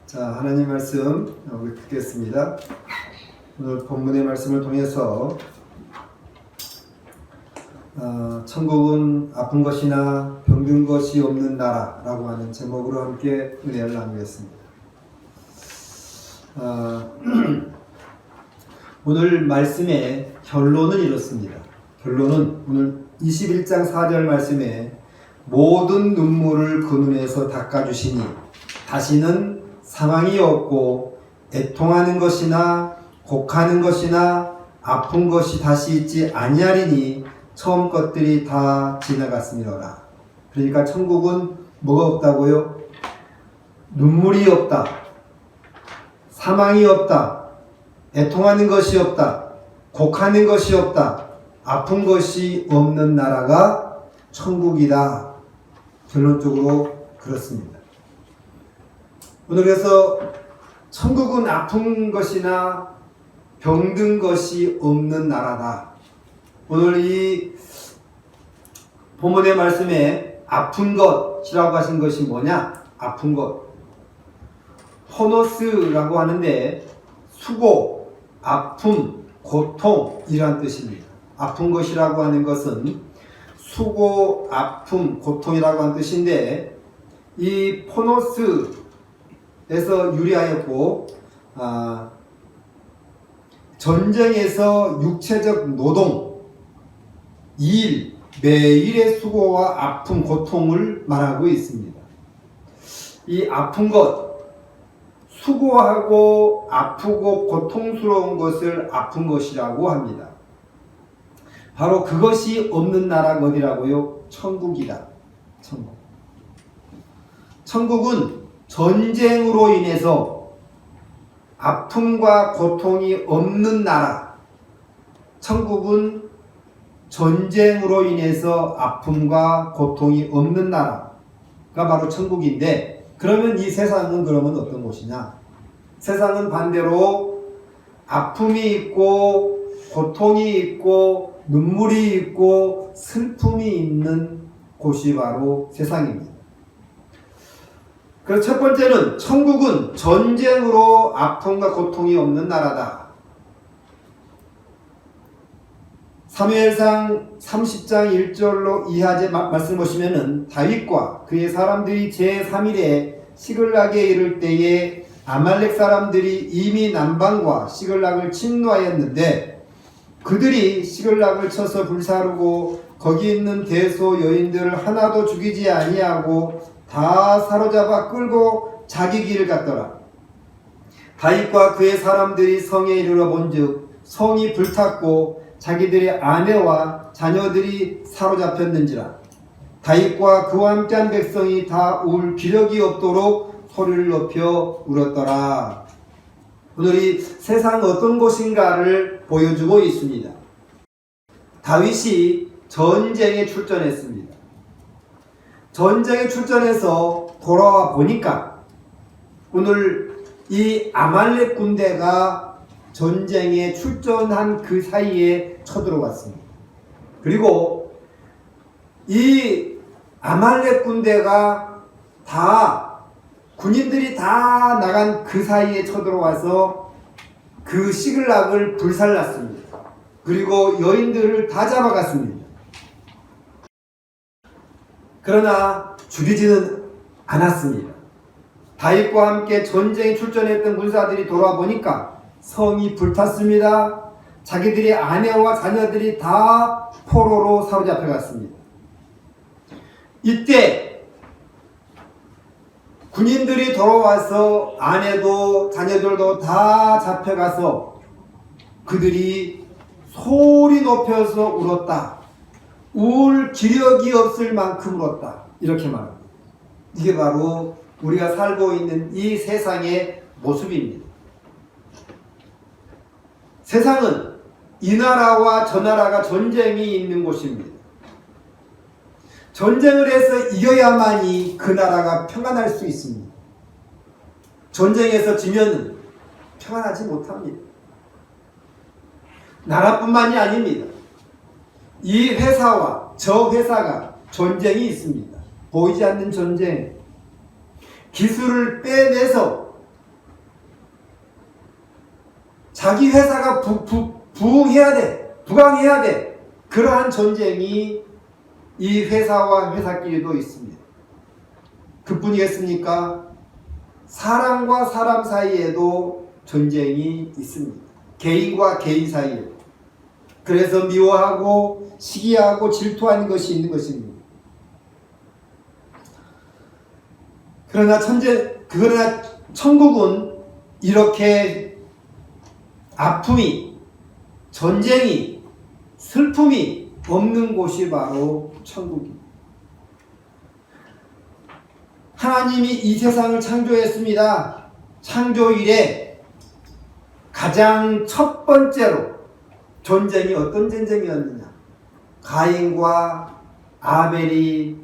자, 하나님 말씀 우리 듣겠습니다. 오늘 본문의 말씀을 통해서 천국은 아픈 것이나 병든 것이 없는 나라라고 하는 제목으로 함께 은혜를 나누겠습니다. 오늘 말씀의 결론은 이렇습니다. 결론은 오늘 21장 4절 말씀에 모든 눈물을 그 눈에서 닦아주시니 다시는 상황이 없고 애통하는 것이나 곡하는 것이나 아픈 것이 다시 있지 아니하리니 처음 것들이 다 지나갔음이로라. 그러니까 천국은 뭐가 없다고요? 눈물이 없다. 사망이 없다. 애통하는 것이 없다. 곡하는 것이 없다. 아픈 것이 없는 나라가 천국이다. 결론적으로 그렇습니다. 오늘 그래서 천국은 아픈 것이나 병든 것이 없는 나라다. 오늘 이 본문의 말씀에 아픈 것이라고 하신 것이 뭐냐? 아픈 것. 포노스라고 하는데 수고, 아픔, 고통이란 뜻입니다. 아픈 것이라고 하는 것은 수고, 아픔, 고통이라고 하는 뜻인데 이 포노스에서 유래하였고 전쟁에서 육체적 노동, 일, 매일의 수고와 아픔, 고통을 말하고 있습니다. 이 아픈 것, 수고하고 아프고 고통스러운 것을 아픈 것이라고 합니다. 바로 그것이 없는 나라가 어디라고요? 천국이다. 천국. 천국은 전쟁으로 인해서 아픔과 고통이 없는 나라. 천국은 전쟁으로 인해서 아픔과 고통이 없는 나라가 바로 천국인데, 그러면 이 세상은 그러면 어떤 곳이냐? 세상은 반대로 아픔이 있고 고통이 있고 눈물이 있고 슬픔이 있는 곳이 바로 세상입니다. 그래서 첫 번째는 천국은 전쟁으로 아픔과 고통이 없는 나라다. 사무엘상 30장 1절로 이하제 말씀 보시면은 다윗과 그의 사람들이 제3일에 시글락에 이를 때에 아말렉 사람들이 이미 남방과 시글락을 침노하였는데 그들이 시글락을 쳐서 불사르고 거기 있는 대소 여인들을 하나도 죽이지 아니하고 다 사로잡아 끌고 자기 길을 갔더라. 다윗과 그의 사람들이 성에 이르러 본즉 성이 불탔고 자기들의 아내와 자녀들이 사로잡혔는지라. 다윗과 그와 함께한 백성이 다 울 기력이 없도록 소리를 높여 울었더라. 오늘 이 세상 어떤 곳인가를 보여주고 있습니다. 다윗이 전쟁에 출전했습니다. 전쟁에 출전해서 돌아와 보니까 오늘 이 아말렉 군대가 전쟁에 출전한 그 사이에 쳐들어왔습니다. 그리고 이 아말렉 군대가 군인들이 다 나간 그 사이에 쳐들어와서 그 시글락을 불살랐습니다. 그리고 여인들을 다 잡아갔습니다. 그러나 죽이지는 않았습니다. 다윗과 함께 전쟁에 출전했던 군사들이 돌아와 보니까 성이 불탔습니다. 자기들의 아내와 자녀들이 다 포로로 사로잡혀갔습니다. 이때 군인들이 돌아와서 아내도 자녀들도 다 잡혀가서 그들이 소리 높여서 울었다. 울 기력이 없을 만큼 울었다. 이렇게 말합니다. 이게 바로 우리가 살고 있는 이 세상의 모습입니다. 세상은 이 나라와 저 나라가 전쟁이 있는 곳입니다. 전쟁을 해서 이겨야만이 그 나라가 평안할 수 있습니다. 전쟁에서 지면 평안하지 못합니다. 나라뿐만이 아닙니다. 이 회사와 저 회사가 전쟁이 있습니다. 보이지 않는 전쟁. 기술을 빼내서 자기 회사가 부흥해야 돼. 부강해야 돼. 그러한 전쟁이 이 회사와 회사끼리도 있습니다. 그뿐이겠습니까? 사람과 사람 사이에도 전쟁이 있습니다. 개인과 개인 사이에. 그래서 미워하고 시기하고 질투하는 것이 있는 것입니다. 그러나 천국은 이렇게 아픔이, 전쟁이, 슬픔이 없는 곳이 바로 천국입니다. 하나님이 이 세상을 창조했습니다. 창조 이래 가장 첫 번째로 전쟁이 어떤 전쟁이었느냐? 가인과 아벨이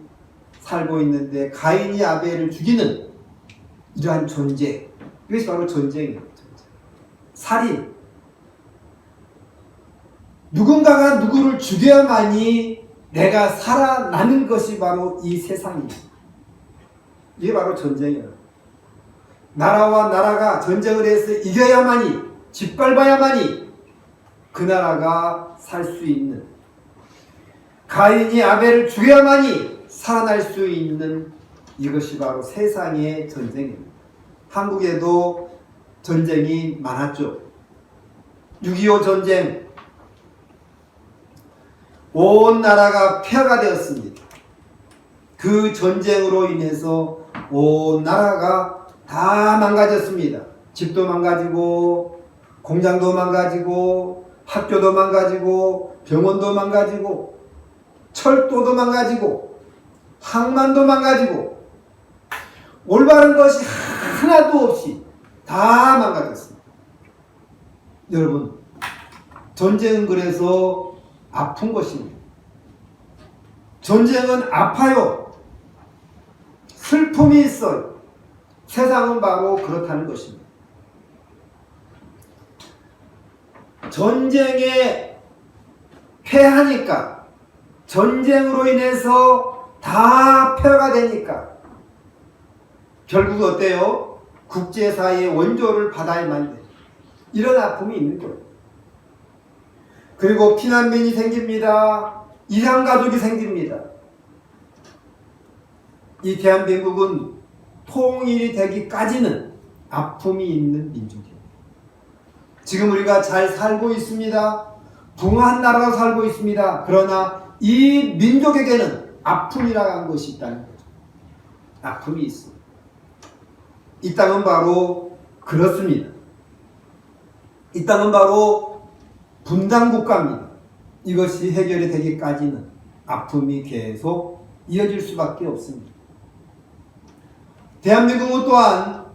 살고 있는데 가인이 아벨을 죽이는 이러한 전쟁. 이것이 바로 전쟁이에요. 살인. 누군가가 누구를 죽여야만이 내가 살아나는 것이 바로 이 세상입니다. 이게 바로 전쟁이에요. 나라와 나라가 전쟁을 해서 이겨야만이, 짓밟아야만이 그 나라가 살 수 있는, 가인이 아벨을 죽여야만이 살아날 수 있는 이것이 바로 세상의 전쟁입니다. 한국에도 전쟁이 많았죠. 6.25 전쟁, 온 나라가 폐허가 되었습니다. 그 전쟁으로 인해서 온 나라가 다 망가졌습니다. 집도 망가지고, 공장도 망가지고, 학교도 망가지고, 병원도 망가지고, 철도도 망가지고, 항만도 망가지고, 올바른 것이 하나도 없이 다 망가졌습니다. 여러분, 전쟁은 그래서 아픈 것입니다. 전쟁은 아파요. 슬픔이 있어요. 세상은 바로 그렇다는 것입니다. 전쟁에 패하니까, 전쟁으로 인해서 다 폐허가 되니까 결국 어때요? 국제사회의 원조를 받아야만 돼요. 이런 아픔이 있는 거예요. 그리고 피난민이 생깁니다. 이산가족이 생깁니다. 이 대한민국은 통일이 되기까지는 아픔이 있는 민족이에요. 지금 우리가 잘 살고 있습니다. 부흥한 나라로 살고 있습니다. 그러나 이 민족에게는 아픔이라고 하는 것이 있다는 거죠. 아픔이 있습니다. 이 땅은 바로 그렇습니다. 이 땅은 바로 분단국가입니다. 이것이 해결이 되기까지는 아픔이 계속 이어질 수밖에 없습니다. 대한민국은 또한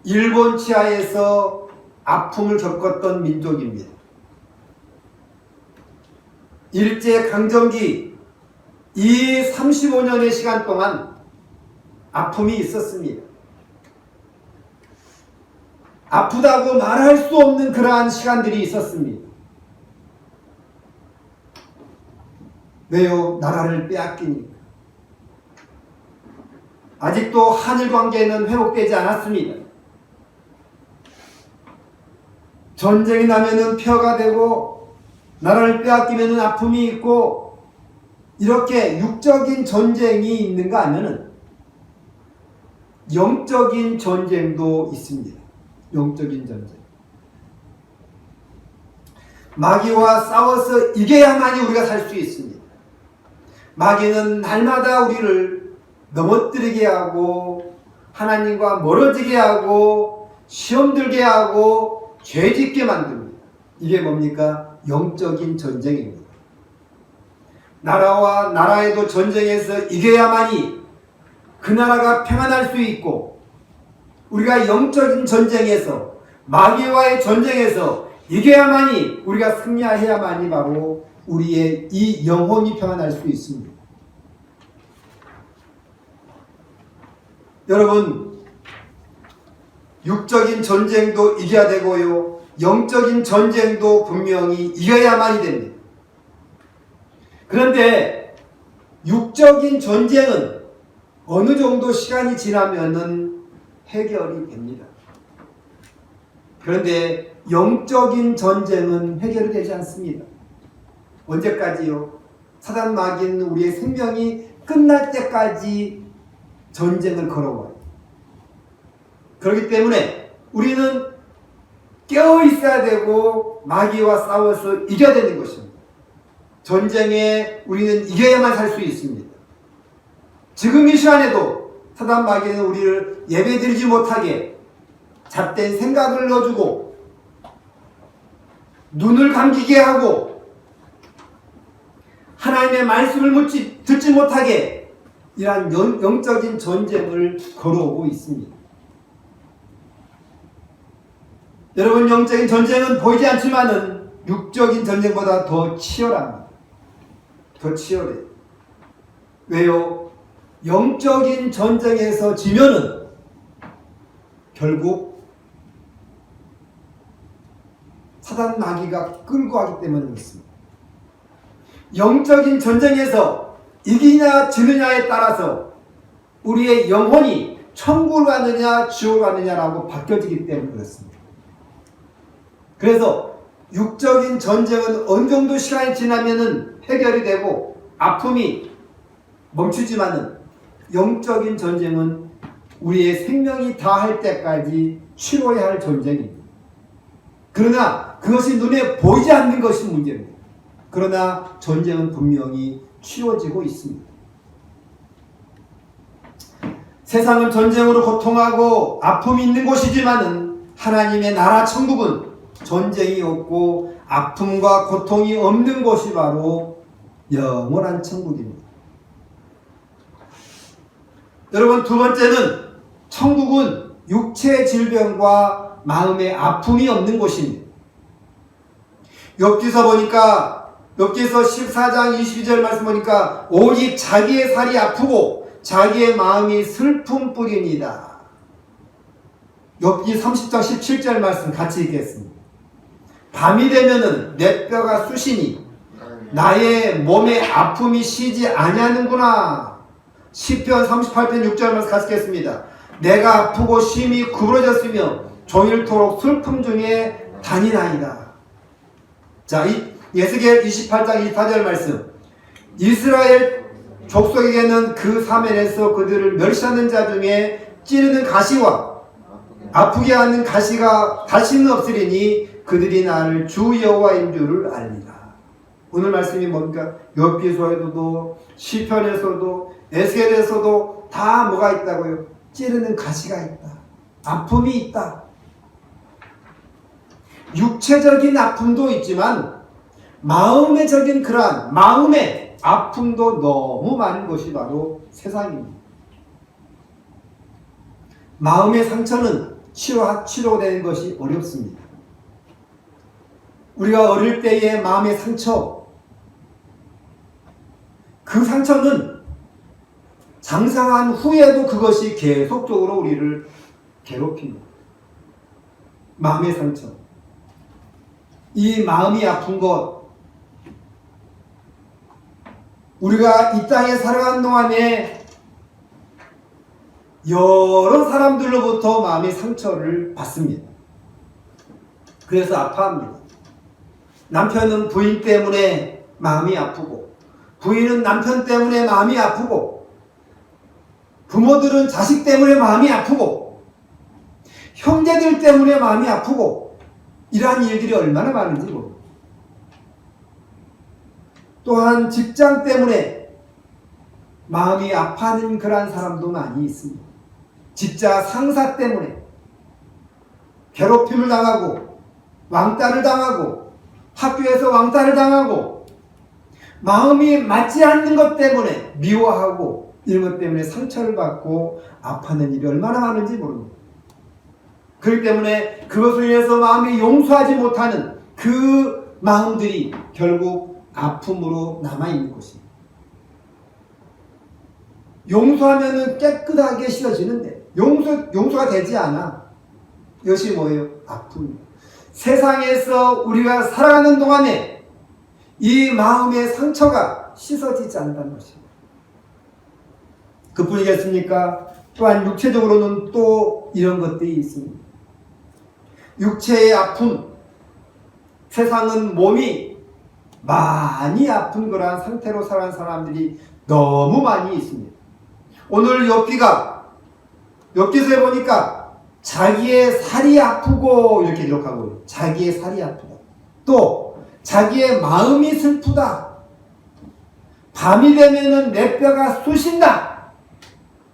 일본 치하에서 아픔을 겪었던 민족입니다. 일제강점기 이 35년의 시간 동안 아픔이 있었습니다. 아프다고 말할 수 없는 그러한 시간들이 있었습니다. 왜요? 나라를 빼앗기니까. 아직도 한일 관계는 회복되지 않았습니다. 전쟁이 나면은 폐허가 되고 나라를 빼앗기면은 아픔이 있고 이렇게 육적인 전쟁이 있는가 하면은 영적인 전쟁도 있습니다. 영적인 전쟁. 마귀와 싸워서 이겨야만이 우리가 살 수 있습니다. 마귀는 날마다 우리를 넘어뜨리게 하고 하나님과 멀어지게 하고 시험 들게 하고 죄 짓게 만듭니다. 이게 뭡니까? 영적인 전쟁입니다. 나라와 나라에도 전쟁에서 이겨야만이 그 나라가 평안할 수 있고 우리가 영적인 전쟁에서 마귀와의 전쟁에서 이겨야만이 우리가 승리해야만이 바로 우리의 이 영혼이 평안할 수 있습니다. 여러분, 육적인 전쟁도 이겨야 되고요. 영적인 전쟁도 분명히 이겨야만이 됩니다. 그런데 육적인 전쟁은 어느 정도 시간이 지나면은 해결이 됩니다. 그런데 영적인 전쟁은 해결이 되지 않습니다. 언제까지요? 사단 마귀는 우리의 생명이 끝날 때까지 전쟁을 걸어와요. 그렇기 때문에 우리는 깨어 있어야 되고 마귀와 싸워서 이겨야 되는 것입니다. 전쟁에 우리는 이겨야만 살 수 있습니다. 지금 이 시간에도 사단 마귀는 우리를 예배드리지 못하게 잡된 생각을 넣어주고 눈을 감기게 하고 하나님의 말씀을 듣지 못하게 이러한 영적인 전쟁을 걸어오고 있습니다. 여러분, 영적인 전쟁은 보이지 않지만은 육적인 전쟁보다 더 치열합니다. 더 치열해요. 왜요? 영적인 전쟁에서 지면은 결국 사단 마귀가 끌고 가기 때문에 그렇습니다. 영적인 전쟁에서 이기냐 지느냐에 따라서 우리의 영혼이 천국을 가느냐 지옥을 가느냐라고 바뀌어지기 때문에 그렇습니다. 그래서 육적인 전쟁은 어느 정도 시간이 지나면은 해결이 되고 아픔이 멈추지만은 영적인 전쟁은 우리의 생명이 다할 때까지 치러야 할 전쟁입니다. 그러나 그것이 눈에 보이지 않는 것이 문제입니다. 그러나 전쟁은 분명히 치러지고 있습니다. 세상은 전쟁으로 고통하고 아픔이 있는 곳이지만은 하나님의 나라 천국은 전쟁이 없고 아픔과 고통이 없는 곳이 바로 영원한 천국입니다. 여러분, 두 번째는 천국은 육체의 질병과 마음의 아픔이 없는 곳입니다. 욥기서 보니까 욥기서 14장 22절 말씀 보니까 오직 자기의 살이 아프고 자기의 마음이 슬픔뿐이니이다. 욥기 30장 17절 말씀 같이 읽겠습니다. 밤이 되면은 내 뼈가 쑤시니 나의 몸에 아픔이 쉬지 아니하는구나. 시편 38편 6절 말씀 같이 읽겠습니다. 내가 아프고 심히 구부러졌으며 종일토록 슬픔 중에 다니나이다. 자, 예스겔 28장 24절 말씀. 이스라엘 족속에게는 그 사면에서 그들을 멸시하는 자 중에 찌르는 가시와 아프게 하는 가시가 다시는 없으리니 그들이 나를 주 여호와인 줄을 알리라. 오늘 말씀이 뭡니까? 욥기서에서도 시편에서도 에스겔에서도 다 뭐가 있다고요? 찌르는 가시가 있다. 아픔이 있다. 육체적인 아픔도 있지만 마음의적인 그러한 마음의 아픔도 너무 많은 것이 바로 세상입니다. 마음의 상처는 치료되는 것이 어렵습니다. 우리가 어릴 때의 마음의 상처, 그 상처는 장상한 후에도 그것이 계속적으로 우리를 괴롭힙니다. 마음의 상처. 이 마음이 아픈 것, 우리가 이 땅에 살아가는 동안에 여러 사람들로부터 마음의 상처를 받습니다. 그래서 아파합니다. 남편은 부인 때문에 마음이 아프고, 부인은 남편 때문에 마음이 아프고, 부모들은 자식 때문에 마음이 아프고, 형제들 때문에 마음이 아프고, 이러한 일들이 얼마나 많은지 모릅니다. 또한 직장 때문에 마음이 아파하는 그러한 사람도 많이 있습니다. 직장 상사 때문에 괴롭힘을 당하고 왕따를 당하고 학교에서 왕따를 당하고 마음이 맞지 않는 것 때문에 미워하고 이런 것 때문에 상처를 받고 아파하는 일이 얼마나 많은지 모릅니다. 그렇기 때문에 그것을 위해서 마음이 용서하지 못하는 그 마음들이 결국 아픔으로 남아있는 것입니다. 용서하면은 깨끗하게 씻어지는데 용서가 되지 않아. 이것이 뭐예요? 아픔입니다. 세상에서 우리가 살아가는 동안에 이 마음의 상처가 씻어지지 않는다는 것입니다. 그뿐이겠습니까? 또한 육체적으로는 또 이런 것들이 있습니다. 육체의 아픔, 세상은 몸이 많이 아픈 그러한 상태로 살아가는 사람들이 너무 많이 있습니다. 오늘 욥기서에 보니까 자기의 살이 아프고 이렇게 기록하고 있어요. 자기의 살이 아프다. 또 자기의 마음이 슬프다. 밤이 되면은 내 뼈가 쑤신다.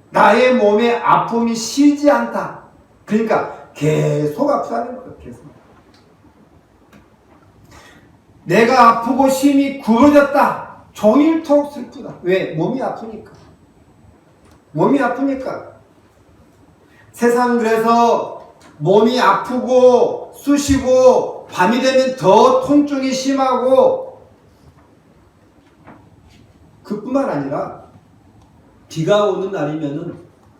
나의 몸에 아픔이 쉬지 않다. 그러니까 계속 아프다는 거예요. 계속. 내가 아프고 심이 굽어졌다. 종일토록 슬프다. 왜? 몸이 아프니까. 몸이 아프니까. 세상 그래서 몸이 아프고 쑤시고 밤이 되면 더 통증이 심하고 그뿐만 아니라 비가 오는 날이면은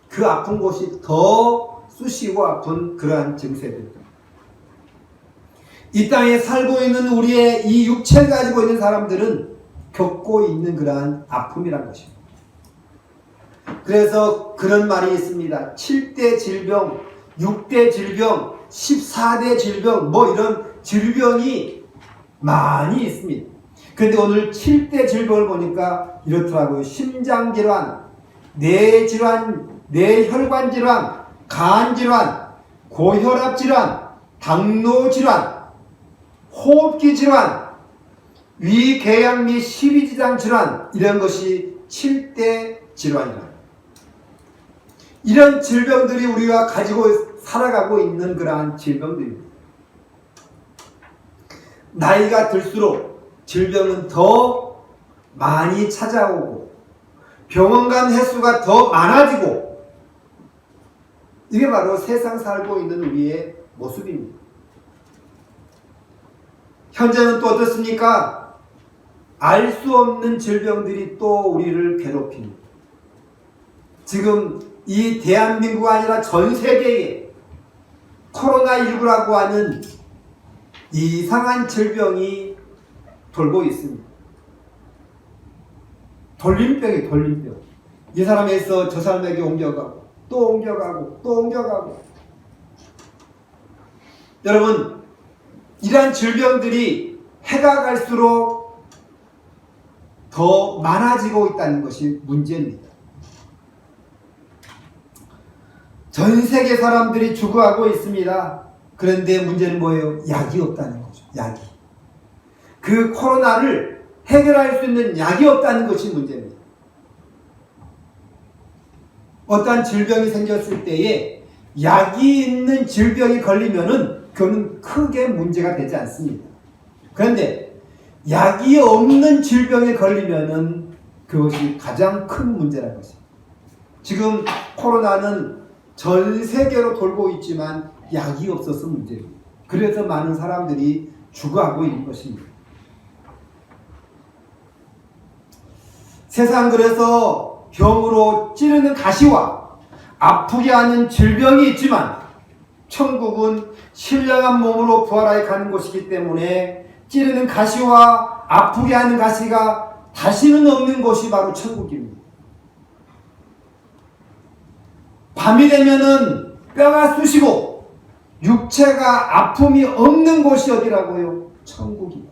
그 아픈 곳이 더 쑤시고 아픈 그러한 증세들. 이 땅에 살고 있는 우리의 이 육체를 가지고 있는 사람들은 겪고 있는 그러한 아픔이란 것입니다. 그래서 그런 말이 있습니다. 7대 질병, 6대 질병, 14대 질병, 뭐 이런 질병이 많이 있습니다. 그런데 오늘 7대 질병을 보니까 이렇더라고요. 심장질환, 뇌질환, 뇌혈관질환, 간질환, 고혈압질환, 당뇨질환, 호흡기 질환, 위궤양 및 십이지장 질환, 이런 것이 7대 질환이다. 이런 질병들이 우리가 가지고 살아가고 있는 그러한 질병들입니다. 나이가 들수록 질병은 더 많이 찾아오고 병원 간 횟수가 더 많아지고 이게 바로 세상 살고 있는 우리의 모습입니다. 현재는 또 어떻습니까? 알 수 없는 질병들이 또 우리를 괴롭힙니다. 지금 이 대한민국 아니라 전 세계에 코로나19라고 하는 이상한 질병이 돌고 있습니다. 돌림병이에요, 돌림병. 이 사람에서 저 사람에게 옮겨가고, 또 옮겨가고, 또 옮겨가고. 여러분, 이러한 질병들이 해가 갈수록 더 많아지고 있다는 것이 문제입니다. 전 세계 사람들이 죽어가고 있습니다. 그런데 문제는 뭐예요? 약이 없다는 거죠. 약이. 그 코로나를 해결할 수 있는 약이 없다는 것이 문제입니다. 어떠한 질병이 생겼을 때에 약이 있는 질병이 걸리면은 그거는 크게 문제가 되지 않습니다. 그런데 약이 없는 질병에 걸리면은 그것이 가장 큰 문제라는 것입니다. 지금 코로나는 전 세계로 돌고 있지만 약이 없어서 문제입니다. 그래서 많은 사람들이 죽어가고 있는 것입니다. 세상 그래서 병으로 찌르는 가시와 아프게 하는 질병이 있지만 천국은 신령한 몸으로 부활하여 가는 곳이기 때문에 찌르는 가시와 아프게 하는 가시가 다시는 없는 곳이 바로 천국입니다. 밤이 되면은 뼈가 쑤시고 육체가 아픔이 없는 곳이 어디라고요? 천국입니다.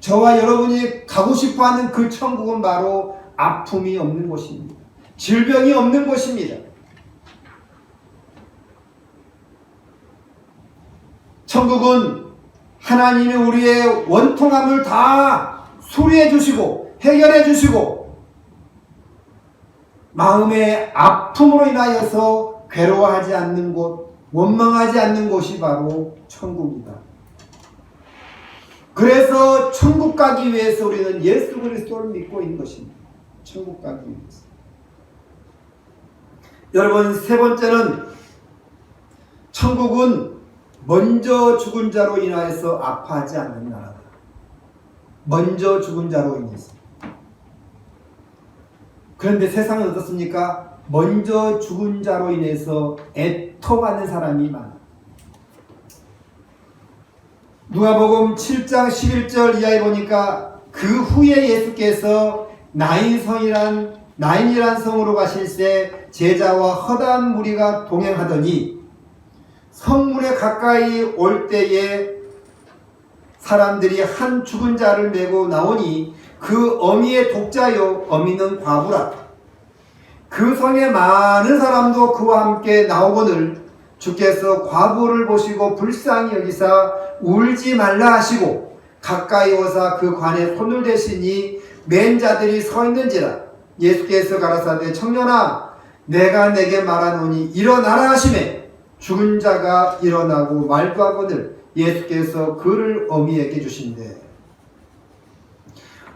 저와 여러분이 가고 싶어하는 그 천국은 바로 아픔이 없는 곳입니다. 질병이 없는 곳입니다. 천국은 하나님이 우리의 원통함을 다 수리해 주시고 해결해 주시고 마음의 아픔으로 인하여서 괴로워하지 않는 곳, 원망하지 않는 곳이 바로 천국이다. 그래서 천국 가기 위해서 우리는 예수 그리스도를 믿고 있는 것입니다. 천국 가기 위해서. 여러분, 세 번째는 천국은 먼저 죽은 자로 인하여서 아파하지 않는 나라다. 먼저 죽은 자로 인해서. 그런데 세상은 어떻습니까? 먼저 죽은 자로 인해서 애통하는 사람이 많아. 누가복음 7장 11절 이하에 보니까 그 후에 예수께서 나인이란 성으로 가실새 제자와 허다한 무리가 동행하더니 성문에 가까이 올 때에 사람들이 한 죽은 자를 메고 나오니 그 어미의 독자요 어미는 과부라. 그 성에 많은 사람도 그와 함께 나오거늘 주께서 과부를 보시고 불쌍히 여기사 울지 말라 하시고 가까이 오사 그 관에 손을 대시니 맨 자들이 서 있는지라. 예수께서 가라사대 청년아 내가 내게 말하노니 일어나라 하시매 죽은 자가 일어나고 말도하거늘 예수께서 그를 어미에게 주신대.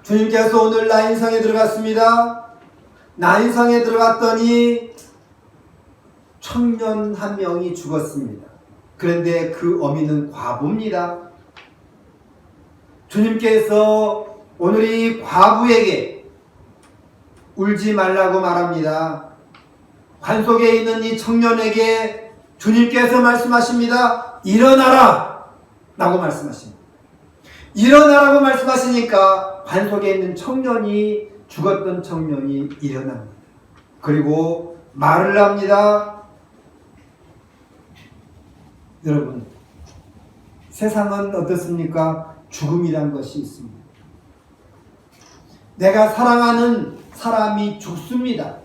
주님께서 오늘 나인성에 들어갔습니다. 나인성에 들어갔더니 청년 한 명이 죽었습니다. 그런데 그 어미는 과부입니다. 주님께서 오늘 이 과부에게 울지 말라고 말합니다. 관 속에 있는 이 청년에게 주님께서 말씀하십니다. 일어나라! 라고 말씀하십니다. 일어나라고 말씀하시니까 관 속에 있는 청년이, 죽었던 청년이 일어납니다. 그리고 말을 합니다. 여러분, 세상은 어떻습니까? 죽음이란 것이 있습니다. 내가 사랑하는 사람이 죽습니다.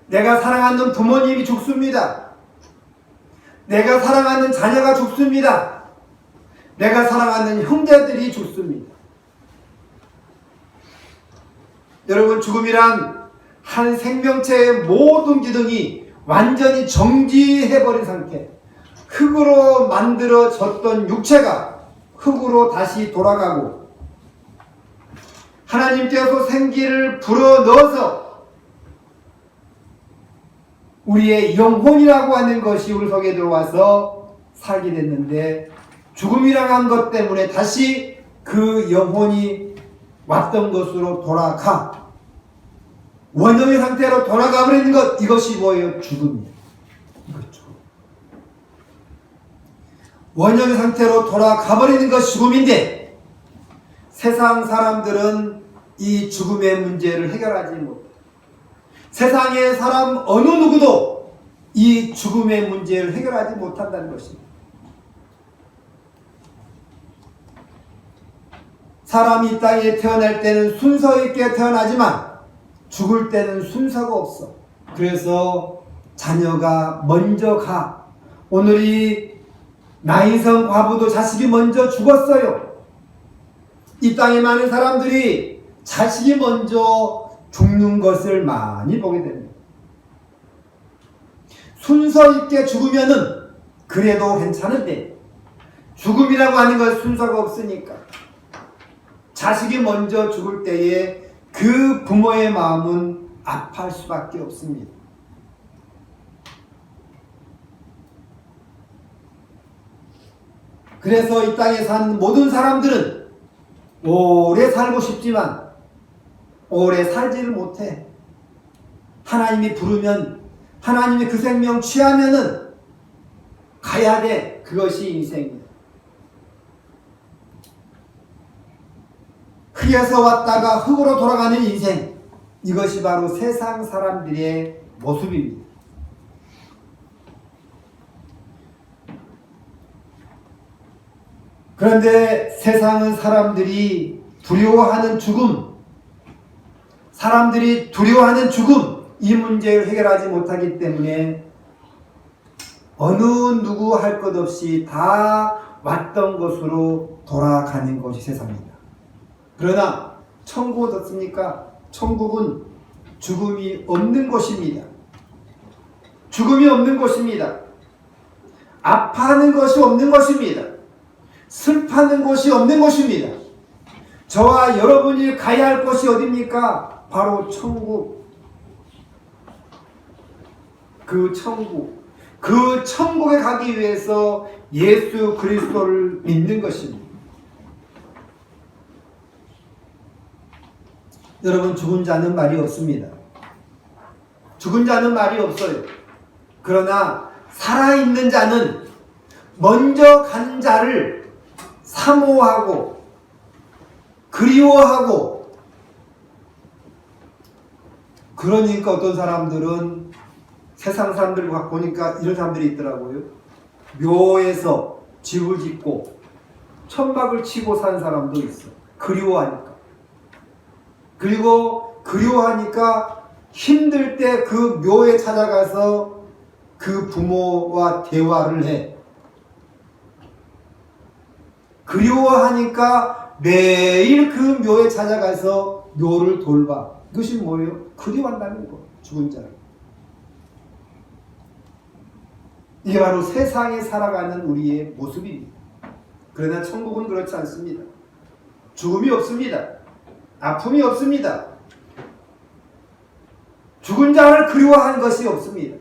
내가 사랑하는 부모님이 죽습니다. 내가 사랑하는 자녀가 죽습니다. 내가 사랑하는 형제들이 죽습니다. 여러분, 죽음이란 한 생명체의 모든 기능이 완전히 정지해버린 상태, 흙으로 만들어졌던 육체가 흙으로 다시 돌아가고 하나님께서 생기를 불어넣어서 우리의 영혼이라고 하는 것이 우리 속에 들어와서 살게 됐는데 죽음이라고 한 것 때문에 다시 그 영혼이 왔던 것으로 돌아가 원형의 상태로 돌아가 버리는 것, 이것이 뭐예요? 죽음이에요. 이거죠. 원형의 상태로 돌아가 버리는 것이 죽음인데 세상 사람들은 이 죽음의 문제를 해결하지 못해요. 세상의 사람 어느 누구도 이 죽음의 문제를 해결하지 못한다는 것입니다. 사람이 이 땅에 태어날 때는 순서 있게 태어나지만 죽을 때는 순서가 없어. 그래서 자녀가 먼저 가. 오늘 이 나인성 과부도 자식이 먼저 죽었어요. 이 땅에 많은 사람들이 자식이 먼저 죽는 것을 많이 보게 됩니다. 순서 있게 죽으면은 그래도 괜찮은데 죽음이라고 하는 건 순서가 없으니까 자식이 먼저 죽을 때에 그 부모의 마음은 아파할 수밖에 없습니다. 그래서 이 땅에 사는 모든 사람들은 오래 살고 싶지만 오래 살지를 못해. 하나님이 부르면, 하나님이 그 생명 취하면은 가야 돼. 그것이 인생이야. 흙에서 왔다가 흙으로 돌아가는 인생, 이것이 바로 세상 사람들의 모습입니다. 그런데 세상은 사람들이 두려워하는 죽음, 사람들이 두려워하는 죽음, 이 문제를 해결하지 못하기 때문에 어느 누구 할 것 없이 다 왔던 곳으로 돌아가는 것이 세상입니다. 그러나 천국은 어떻습니까? 천국은 죽음이 없는 곳입니다. 죽음이 없는 곳입니다. 아파하는 것이 없는 곳입니다. 슬퍼하는 곳이 없는 곳입니다. 저와 여러분이 가야 할 곳이 어디입니까? 바로 천국. 그 천국에 가기 위해서 예수 그리스도를 믿는 것입니다. 여러분, 죽은 자는 말이 없습니다. 죽은 자는 말이 없어요. 그러나 살아있는 자는 먼저 간 자를 사모하고 그리워하고, 그러니까 어떤 사람들은 세상 사람들 보니까 이런 사람들이 있더라고요. 묘에서 집을 짓고 천막을 치고 산 사람도 있어. 그리워하니까. 그리고 그리워하니까 힘들 때 그 묘에 찾아가서 그 부모와 대화를 해. 그리워하니까 매일 그 묘에 찾아가서 묘를 돌봐. 이것이 뭐예요? 그리워한다는 거. 죽은 자를. 이게 바로 세상에 살아가는 우리의 모습입니다. 그러나 천국은 그렇지 않습니다. 죽음이 없습니다. 아픔이 없습니다. 죽은 자를 그리워하는 것이 없습니다.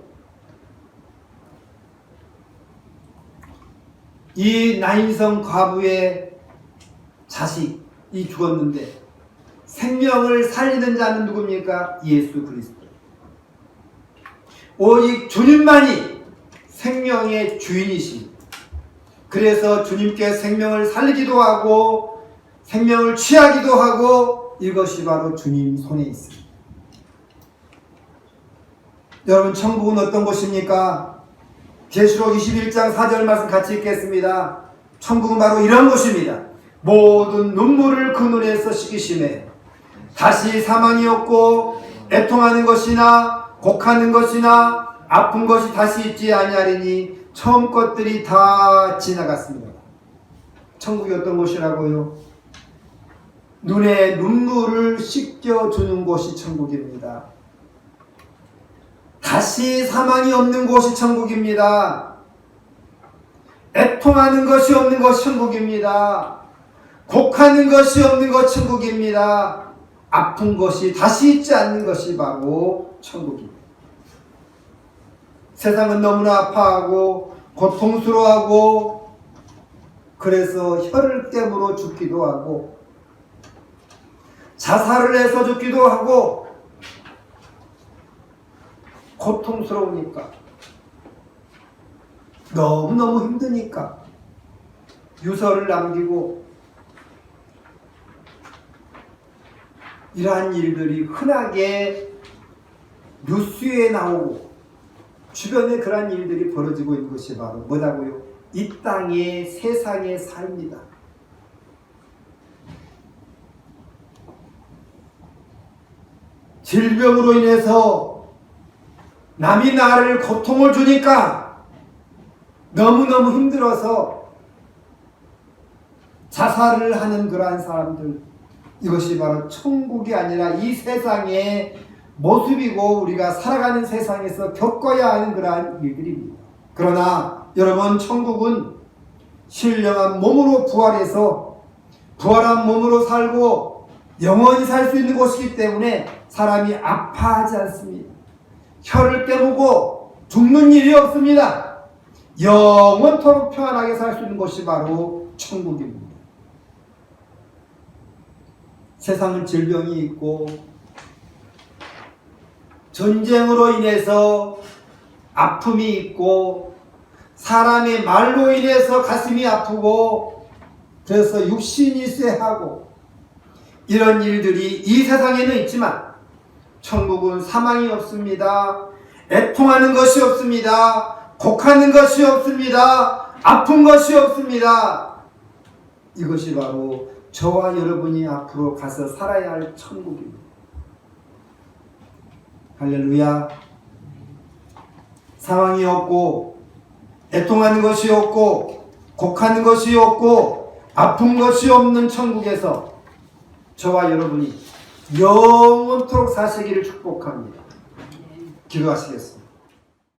이 나인성 과부의 자식이 죽었는데 생명을 살리는 자는 누굽니까? 예수 그리스도. 오직 주님만이 생명의 주인이십니다. 그래서 주님께 생명을 살리기도 하고 생명을 취하기도 하고 이것이 바로 주님 손에 있습니다. 여러분 천국은 어떤 곳입니까? 계시록 21장 4절 말씀 같이 읽겠습니다. 천국은 바로 이런 곳입니다. 모든 눈물을 그 눈에서 씻기심에 다시 사망이 없고 애통하는 것이나 곡하는 것이나 아픈 것이 다시 있지 아니하리니 처음 것들이 다 지나갔습니다. 천국이 어떤 곳이라고요? 눈에 눈물을 씻겨주는 곳이 천국입니다. 다시 사망이 없는 곳이 천국입니다. 애통하는 것이 없는 것이 천국입니다. 곡하는 것이 없는 것이 천국입니다. 아픈 것이 다시 있지 않는 것이 바로 천국입니다. 세상은 너무나 아파하고 고통스러워하고 그래서 혀를 깨물어 죽기도 하고 자살을 해서 죽기도 하고 고통스러우니까 너무너무 힘드니까 유서를 남기고 이러한 일들이 흔하게 뉴스에 나오고 주변에 그러한 일들이 벌어지고 있는 것이 바로 뭐라고요? 이 땅의 세상의 삶이다. 질병으로 인해서 남이 나를 고통을 주니까 너무너무 힘들어서 자살을 하는 그러한 사람들, 이것이 바로 천국이 아니라 이 세상의 모습이고 우리가 살아가는 세상에서 겪어야 하는 그러한 일들입니다. 그러나 여러분 천국은 신령한 몸으로 부활해서 부활한 몸으로 살고 영원히 살 수 있는 곳이기 때문에 사람이 아파하지 않습니다. 혀를 깨무고 죽는 일이 없습니다. 영원토록 평안하게 살 수 있는 곳이 바로 천국입니다. 세상은 질병이 있고 전쟁으로 인해서 아픔이 있고 사람의 말로 인해서 가슴이 아프고 그래서 육신이 쇠하고 이런 일들이 이 세상에는 있지만 천국은 사망이 없습니다. 애통하는 것이 없습니다. 곡하는 것이 없습니다. 아픈 것이 없습니다. 이것이 바로 저와 여러분이 앞으로 가서 살아야 할 천국입니다. 할렐루야. 사망이 없고 애통하는 것이 없고 곡하는 것이 없고 아픈 것이 없는 천국에서 저와 여러분이 영원토록 사시기를 축복합니다. 기도하시겠습니다.